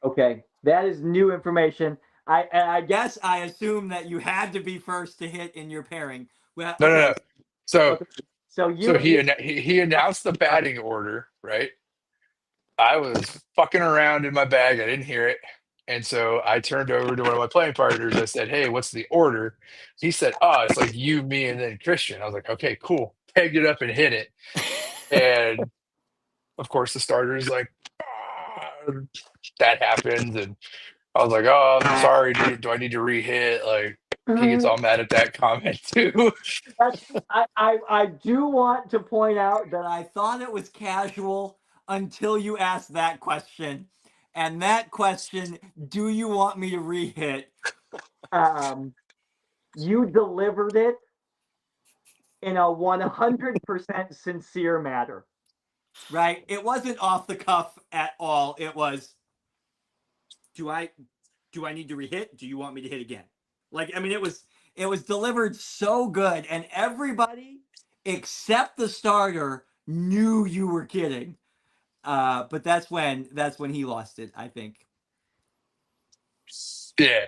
Okay, that is new information. I guess I assume that you had to be first to hit in your pairing. Well, No, okay. no, no. So So he announced the batting order, right? I was fucking around in my bag. I didn't hear it. And so I turned over to one of my playing partners. I said, "Hey, what's the order?" He said, "Oh, it's like you, me, and then Christian." I was like, "Okay, cool." Pegged it up and hit it. And of course, the starter is like, "Ah," that happens. And I was like, "Oh, I'm sorry. Do I need to re-hit?" Like, he gets all mad at that comment too. I do want to point out that I thought it was casual until you asked that question. And that question, do you want me to re-hit? You delivered it in a 100% sincere manner. Right? It wasn't off the cuff at all. It was, do I need to re-hit? Do you want me to hit again? Like, I mean, it was delivered so good, and everybody except the starter knew you were kidding. But that's when he lost it, I think. Yeah.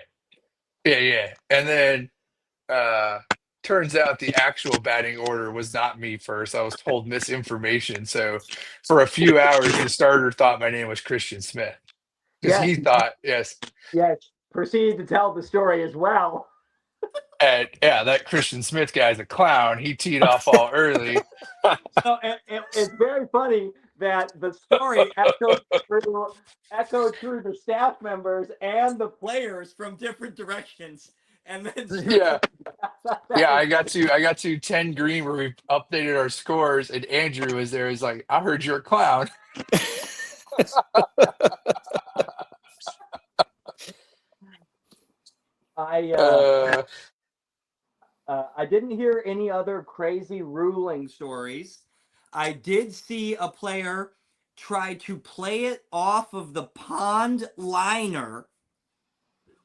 And then turns out the actual batting order was not me first. I was told misinformation. So for a few hours, the starter thought my name was Christian Smith because he thought, yes. Proceed to tell the story as well. And yeah, that Christian Smith guy's a clown. He teed off all early. So it's very funny that the story echoed through the staff members and the players from different directions. And then Yeah. I got to 10 green where we updated our scores, and Andrew was there. He's like, "I heard you're a clown." I didn't hear any other crazy ruling stories. I did see a player try to play it off of the pond liner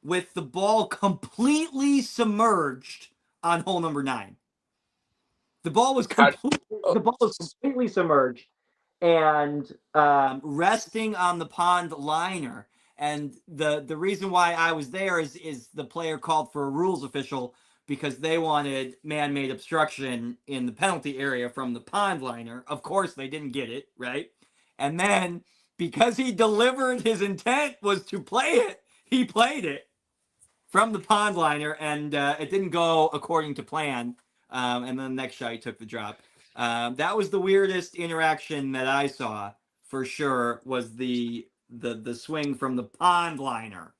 with the ball completely submerged on hole number 9. The ball was completely submerged and resting on the pond liner. And the reason why I was there is the player called for a rules official because they wanted man-made obstruction in the penalty area from the pond liner. Of course, they didn't get it, right? And then because he delivered his intent was to play it, he played it from the pond liner, and it didn't go according to plan. And then the next shot, he took the drop. That was the weirdest interaction that I saw, for sure, was the swing from the pond liner.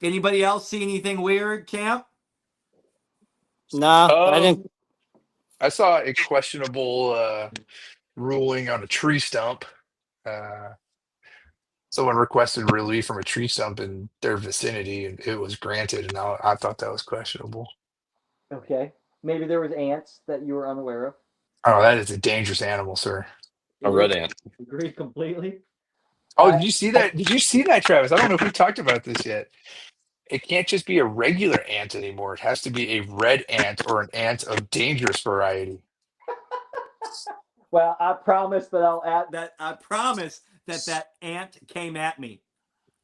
Anybody else see anything weird, Champ? No, I didn't. I saw a questionable ruling on a tree stump. Someone requested relief from a tree stump in their vicinity, and it was granted. And I thought that was questionable. Okay, maybe there was ants that you were unaware of. Oh, that is a dangerous animal, sir. A red ant. Agree completely. Oh, did you see that? Did you see that, Travis? I don't know if we talked about this yet. It can't just be a regular ant anymore. It has to be a red ant or an ant of dangerous variety. Well, I promise that I'll add that. I promise that ant came at me,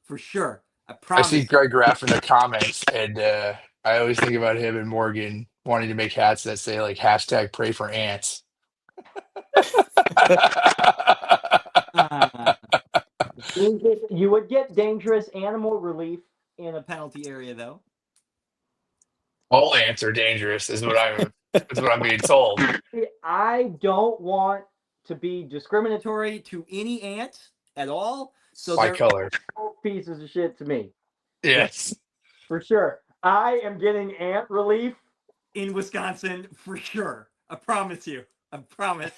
for sure. I I promise. see Greg Graff in the comments, and I always think about him and Morgan wanting to make hats that say like hashtag pray for ants. You would get dangerous animal relief in a penalty area, though. All ants are dangerous, is what I'm being told. I don't want to be discriminatory to any ant at all. So My they're color. all pieces of shit to me. Yes. For sure. I am getting ant relief in Wisconsin for sure. I promise you. I promise.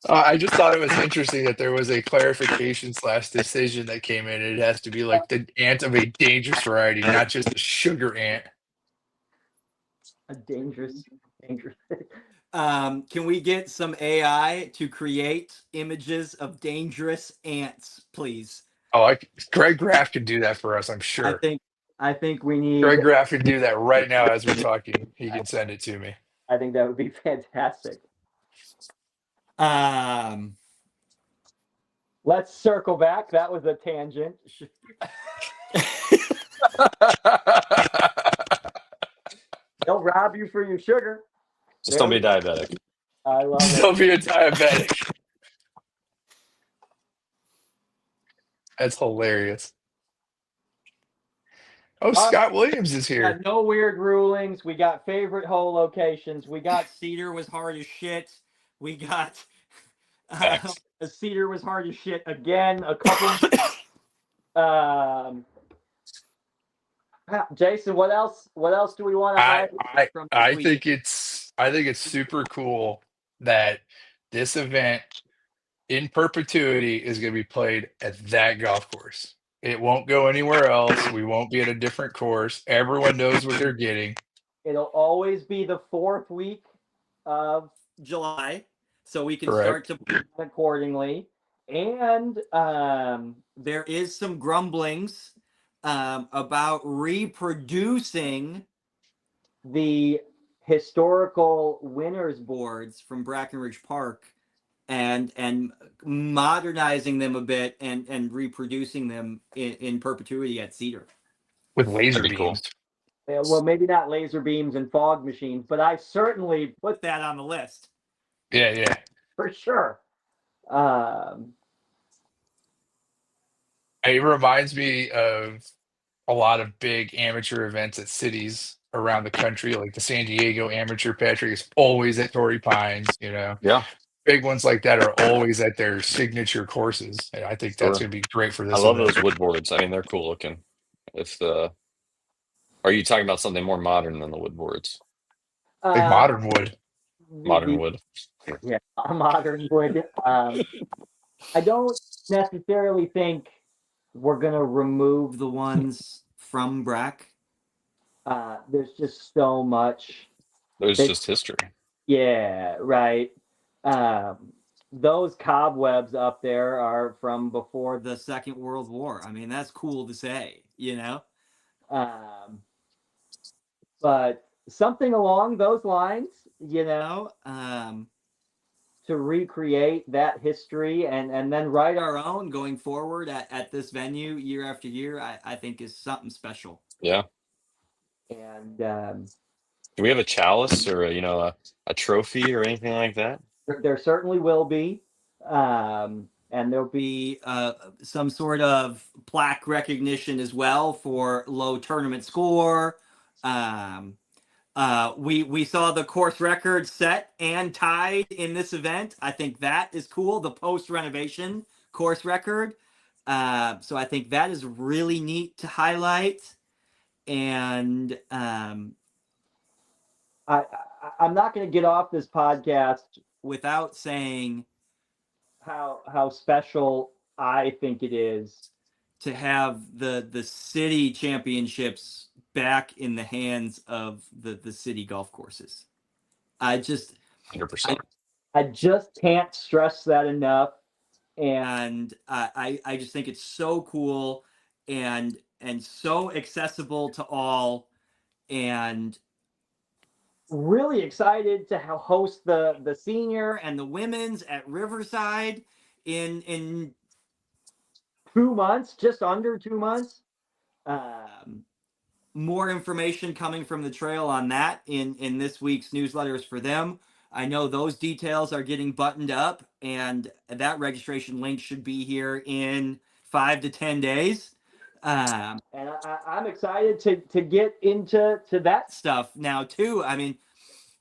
I just thought it was interesting that there was a clarification / decision that came in. It has to be like the ant of a dangerous variety, not just a sugar ant. A dangerous. Can we get some AI to create images of dangerous ants, please? Oh, Greg Graff could do that for us, I'm I sure. think we need. Greg Graff could do that right now as we're talking. He can send it to me. I think that would be fantastic. Let's circle back. That was a tangent. They'll rob you for your sugar. Just don't be diabetic. I love it. Don't be a diabetic. That's hilarious. Oh, Scott Williams is here. No weird rulings. We got favorite hole locations. We got Cedar was hard as shit. We got Cedar was hard as shit again. A couple. Jason, what else? What else do we want to highlight from this I week? think it's super cool that this event in perpetuity is going to be played at that golf course. It won't go anywhere else. We won't be at a different course. Everyone knows what they're getting. It'll always be the 4th week of July, so we can start to plan accordingly. And there is some grumblings about reproducing the historical winners boards from Brackenridge Park and modernizing them a bit and reproducing them in perpetuity at Cedar. With laser That'd be cool. beams. Well, maybe not laser beams and fog machines, but I certainly put that on the list. Yeah. For sure. It reminds me of a lot of big amateur events at cities around the country, like the San Diego Amateur Patrick is always at Torrey Pines, Yeah. Big ones like that are always at their signature courses. And I think that's Sure. going to be great for this I love event. those wood boards. I mean, they're cool looking. Are you talking about something more modern than the wood boards? Like modern wood. Modern wood. Yeah, modern wood. I don't necessarily think we're going to remove the ones from Brack. There's just so much. There's just history. Yeah, right. Those cobwebs up there are from before the Second World War. I mean, that's cool to say, but something along those lines, to recreate that history and then write our own going forward at this venue year after year, I think is something special. Yeah. And do we have a chalice or a trophy or anything like that? there certainly will be. And there'll be some sort of plaque recognition as well for low tournament score. We saw the course record set and tied in this event. I think that is cool. The post renovation course record. So I think that is really neat to highlight. And I'm not going to get off this podcast without saying how special I think it is to have the city championships back in the hands of the city golf courses. I just 100%. I just can't stress that enough. And I just think it's so cool and so accessible to all, and really excited to host the senior and the women's at Riverside in 2 months, just under 2 months. More information coming from the trail on that in this week's newsletters for them. I know those details are getting buttoned up, and that registration link should be here in 5 to 10 days. And I'm excited to get into that stuff now too. I mean,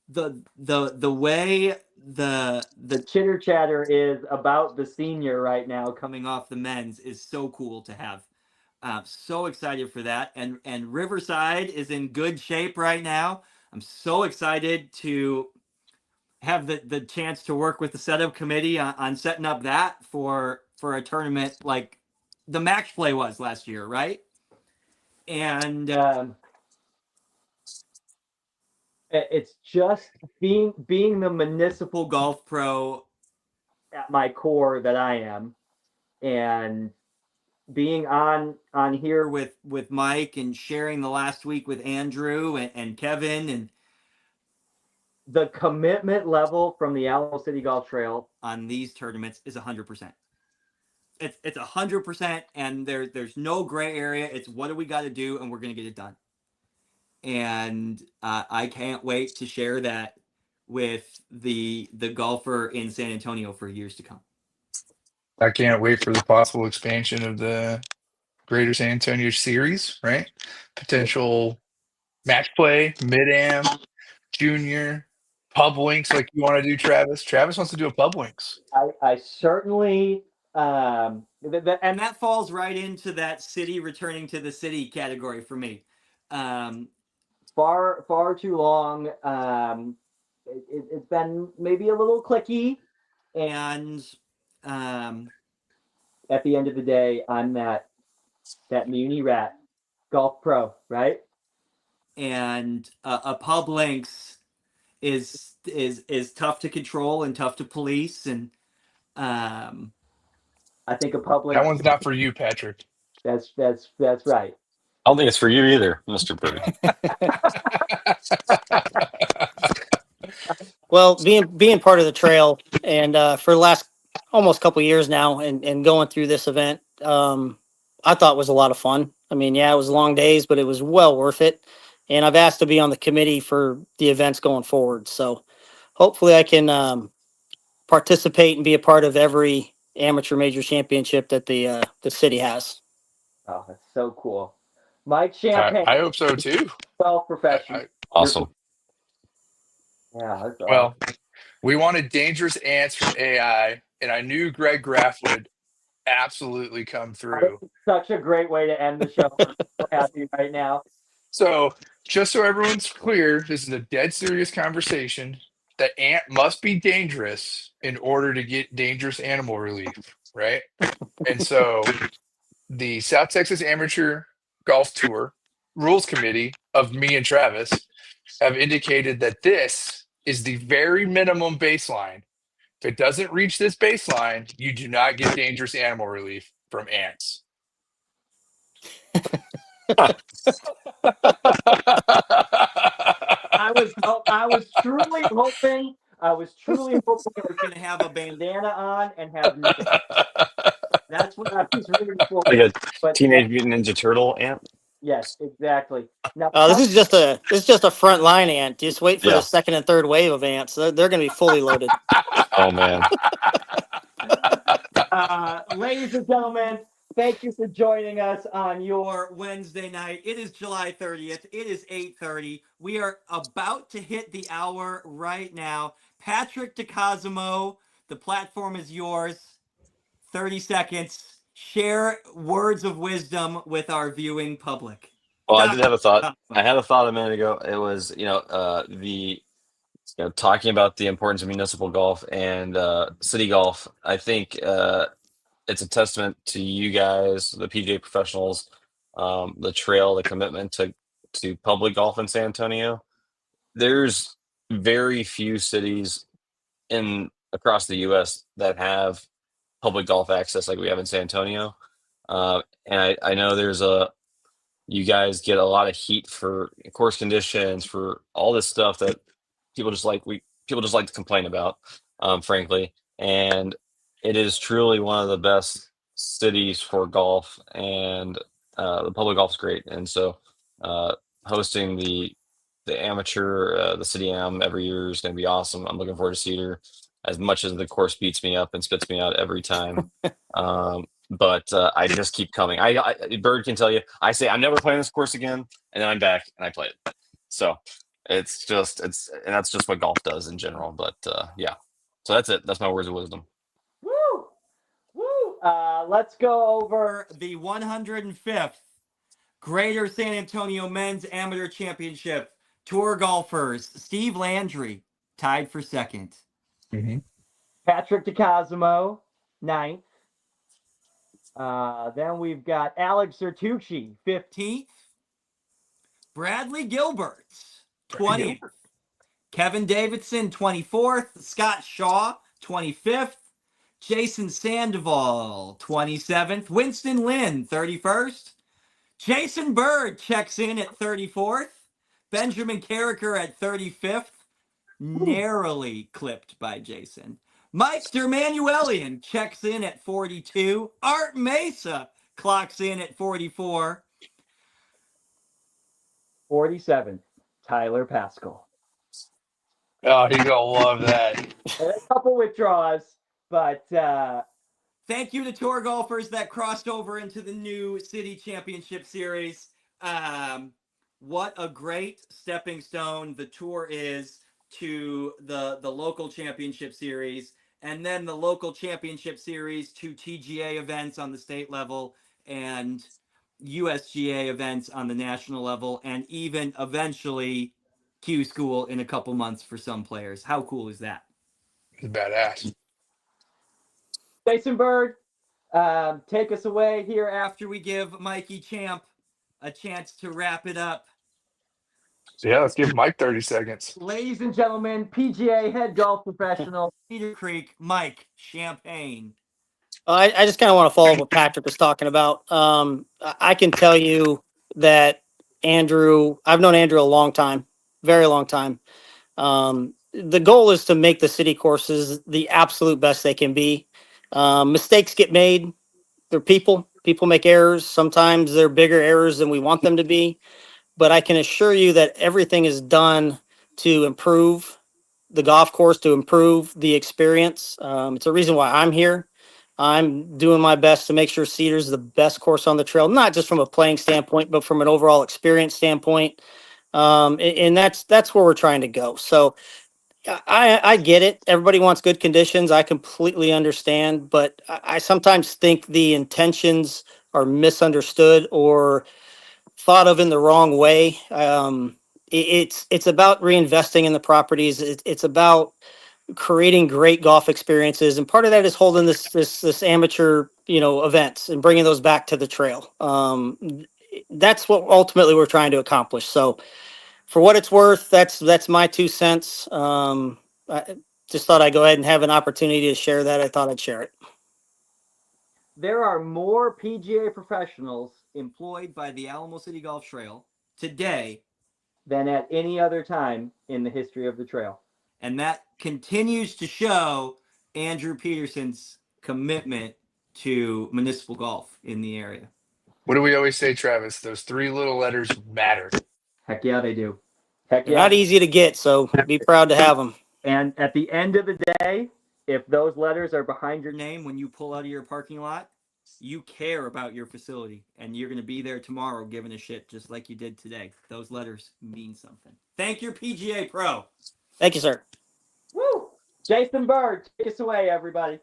the way the chitter chatter is about the senior right now coming off the men's is so cool to have. So excited for that. And Riverside is in good shape right now. I'm so excited to have the chance to work with the setup committee on setting up that for a tournament like the match play was last year, right? And It's just being the municipal golf pro at my core that I am, and being on here with Mike and sharing the last week with Andrew and Kevin, and the commitment level from the Alamo City Golf Trail on these tournaments is 100%. It's 100%, and there's no gray area. It's what do we got to do, and we're gonna get it done. And I can't wait to share that with the golfer in San Antonio for years to come. I can't wait for the possible expansion of the Greater San Antonio series, right? Potential match play, mid-am, junior, pub winks like you want to do, Travis. Travis wants to do a pub winks. I certainly and that falls right into that city returning to the city category for me. Far too long. It's been maybe a little clicky, and at the end of the day, I'm that muni rat golf pro, right? And a pub links is tough to control and tough to police, and I think a pub links. That one's not for you, Patrick. That's right. I don't think it's for you either, Mr. Birdie. Well, being part of the trail, and for the last almost couple years now, and going through this event, I thought was a lot of fun. I mean, yeah, it was long days, but it was well worth it. And I've asked to be on the committee for the events going forward. So hopefully I can participate and be a part of every amateur major championship that the city has. Oh, that's so cool. Mike Champagne. I hope so too. Golf professional. Awesome. Yeah. That's Well, we wanted dangerous ants from AI, and I knew Greg Graff would absolutely come through. Such a great way to end the show. I'm so happy right now. So, just so everyone's clear, this is a dead serious conversation. The ant must be dangerous in order to get dangerous animal relief, right? And so, the South Texas Amateur Golf Tour Rules Committee of me and Travis have indicated that this is the very minimum baseline. If it doesn't reach this baseline, you do not get dangerous animal relief from ants. I was truly hoping I was going to have a bandana on and have. That's what I was rooting for. Like a Teenage Mutant Ninja Turtle ant. Yes, exactly. Now, This is just a front line ant. Just wait for the second and third wave of ants. They're going to be fully loaded. Oh man. Ladies and gentlemen, thank you for joining us on your Wednesday night. It is July 30th. It is 8:30. We are about to hit the hour right now. Patrick DeCosimo, the platform is yours. 30 seconds. Share words of wisdom with our viewing public. Well, I did have a thought. I had a thought a minute ago. It was, talking about the importance of municipal golf and city golf. I think it's a testament to you guys, the PGA professionals, the trail, the commitment to public golf in San Antonio. There's very few cities across the U.S. that have public golf access like we have in San Antonio. And I know you guys get a lot of heat for course conditions, for all this stuff that people just like to complain about, frankly. And it is truly one of the best cities for golf, and the public golf is great. And so hosting the amateur, the City Am every year is going to be awesome. I'm looking forward to Cedar, as much as the course beats me up and spits me out every time. But I just keep coming. Bird can tell you, I say I'm never playing this course again, and then I'm back and I play it. So and that's just what golf does in general. But yeah, so that's it. That's my words of wisdom. Woo! Let's go over the 105th Greater San Antonio Men's Amateur Championship Tour golfers. Steve Landry tied for second. Mm-hmm. Patrick DeCosimo, 9th. Then we've got Alex Sertucci, 15th. Bradley Gilbert, 20th. Kevin Davidson, 24th. Scott Shaw, 25th. Jason Sandoval, 27th. Winston Lynn, 31st. Jason Bird checks in at 34th. Benjamin Carricker at 35th. Narrowly clipped by Jason. Mike Dermanuelian checks in at 42. Art Mesa clocks in at 44. 47th, Tyler Pascal. Oh, he's gonna love that. And a couple withdrawals, but thank you to tour golfers that crossed over into the new City Championship Series. What a great stepping stone the tour is to the local championship series, and then the local championship series to TGA events on the state level and USGA events on the national level, and even eventually Q School in a couple months for some players. How cool is that? It's badass. Jason Bird, take us away here after we give Mikey Champ a chance to wrap it up. So yeah, let's give Mike 30 seconds. Ladies and gentlemen, PGA head golf professional, Cedar Creek, Mike Champagne. I just kind of want to follow up what Patrick was talking about. I can tell you that Andrew, I've known Andrew a long time, very long time. The goal is to make the city courses the absolute best they can be. Mistakes get made. They're people. People make errors. Sometimes they're bigger errors than we want them to be. But I can assure you that everything is done to improve the golf course, to improve the experience. It's a reason why I'm here. I'm doing my best to make sure Cedar's the best course on the trail, not just from a playing standpoint, but from an overall experience standpoint. And that's where we're trying to go. So I get it. Everybody wants good conditions. I completely understand, but I sometimes think the intentions are misunderstood or thought of in the wrong way. It's about reinvesting in the properties. It's about creating great golf experiences, and part of that is holding this amateur events and bringing those back to the trail. That's what ultimately we're trying to accomplish. So for what it's worth, that's my 2 cents. I just thought I'd go ahead and have an opportunity to share that. I thought I'd share it. There are more PGA professionals employed by the Alamo City Golf Trail today than at any other time in the history of the trail. And that continues to show Andrew Peterson's commitment to municipal golf in the area. What do we always say, Travis? Those 3 little letters matter. Heck yeah, they do. Heck They're yeah. not easy to get, so be proud to have them. And at the end of the day, if those letters are behind your name when you pull out of your parking lot, you care about your facility, and you're going to be there tomorrow giving a shit just like you did today. Those letters mean something. Thank your PGA Pro. Thank you, sir. Woo! Jason Bird, take us away, everybody.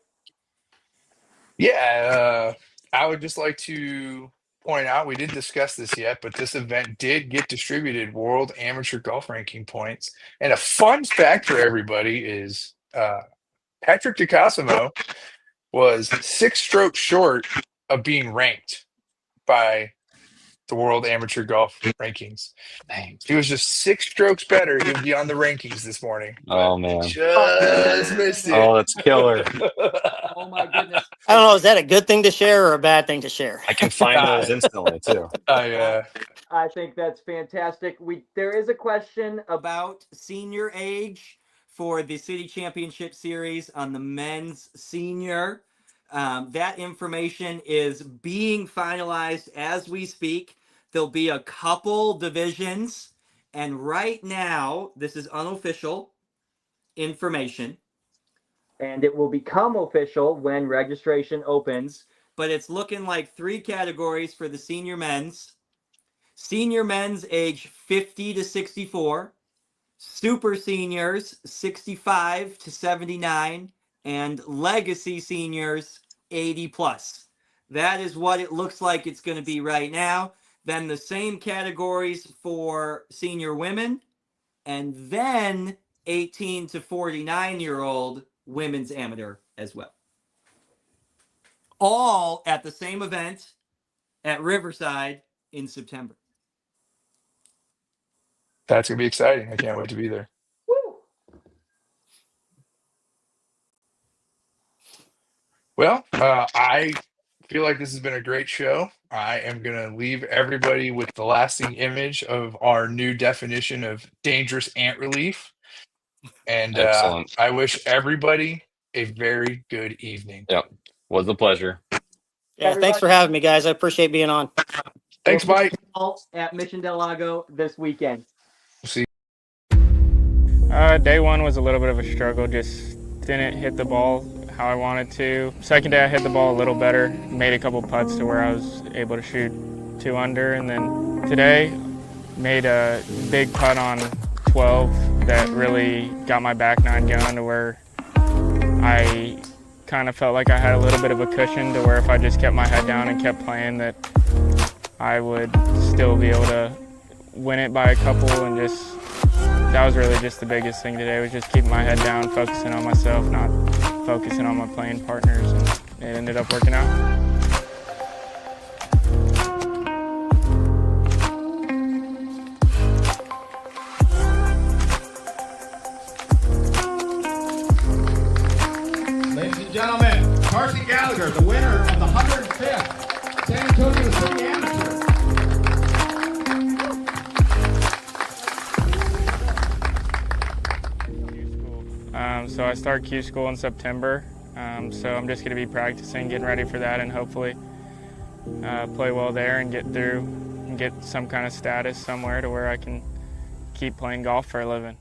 Yeah, I would just like to point out, we didn't discuss this yet, but this event did get distributed World Amateur Golf Ranking points. And a fun fact for everybody is Patrick DeCosimo was 6 strokes short of being ranked by the World Amateur Golf Rankings. He was just 6 strokes better. He would be on the rankings this morning. Oh, man. Just missed it. Oh, that's killer. Oh, my goodness. I don't know. Is that a good thing to share or a bad thing to share? I can find those instantly, too. I think that's fantastic. There is a question about senior age for the City Championship Series on the men's senior. That information is being finalized as we speak. There'll be a couple divisions, and right now, this is unofficial information, and it will become official when registration opens, but it's looking like 3 categories for the senior men's. Senior men's age 50 to 64, super seniors 65 to 79, and legacy seniors 80 plus. That is what it looks like it's going to be right now. Then the same categories for senior women, and then 18 to 49-year-old women's amateur as well. All at the same event at Riverside in September. That's going to be exciting. I can't wait to be there. Woo! Well, I feel like this has been a great show. I am going to leave everybody with the lasting image of our new definition of dangerous ant relief. And Excellent. I wish everybody a very good evening. Yep. Was a pleasure. Yeah, thanks for having me, guys. I appreciate being on. Thanks, We'll see Mike. you all at Mission Del Lago this weekend. See Day one was a little bit of a struggle, just didn't hit the ball how I wanted to. Second day I hit the ball a little better, made a couple putts to where I was able to shoot 2 under, and then today made a big putt on 12 that really got my back nine going to where I kind of felt like I had a little bit of a cushion to where if I just kept my head down and kept playing that I would still be able to win it by a couple, and just that was really just the biggest thing today, was just keeping my head down, focusing on myself, not focusing on my playing partners, and it ended up working out. Ladies and gentlemen, Carson Gallagher, the winner of the 105th San Antonio City Amateur. So I start Q school in September, so I'm just going to be practicing, getting ready for that, and hopefully play well there and get through and get some kind of status somewhere to where I can keep playing golf for a living.